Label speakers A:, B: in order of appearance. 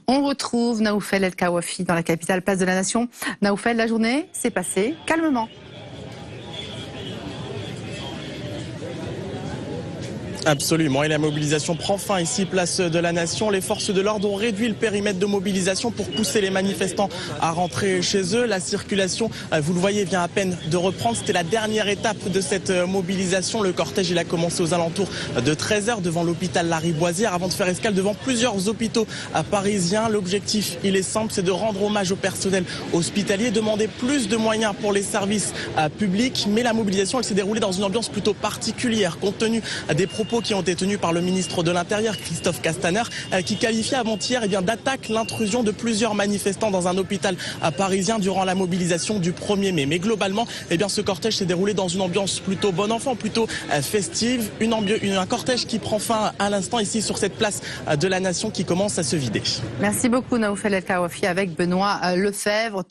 A: On retrouve Naoufel El Kawafi dans la capitale, place de la Nation. Naoufel, la journée s'est passée calmement.
B: Absolument, et la mobilisation prend fin ici, place de la Nation. Les forces de l'ordre ont réduit le périmètre de mobilisation pour pousser les manifestants à rentrer chez eux. La circulation, vous le voyez, vient à peine de reprendre. C'était la dernière étape de cette mobilisation. Le cortège, il a commencé aux alentours de 13h devant l'hôpital Lariboisière avant de faire escale devant plusieurs hôpitaux parisiens. L'objectif, il est simple, c'est de rendre hommage au personnel hospitalier, demander plus de moyens pour les services publics. Mais la mobilisation, elle s'est déroulée dans une ambiance plutôt particulière, compte tenu des propos qui ont été tenus par le ministre de l'Intérieur, Christophe Castaner, qui qualifiait avant-hier d'attaque l'intrusion de plusieurs manifestants dans un hôpital parisien durant la mobilisation du 1er mai. Mais globalement, ce cortège s'est déroulé dans une ambiance plutôt bon enfant, plutôt festive. Un cortège qui prend fin à l'instant ici sur cette place de la Nation qui commence à se vider.
A: Merci beaucoup Naoufel El Kawafi avec Benoît Lefebvre.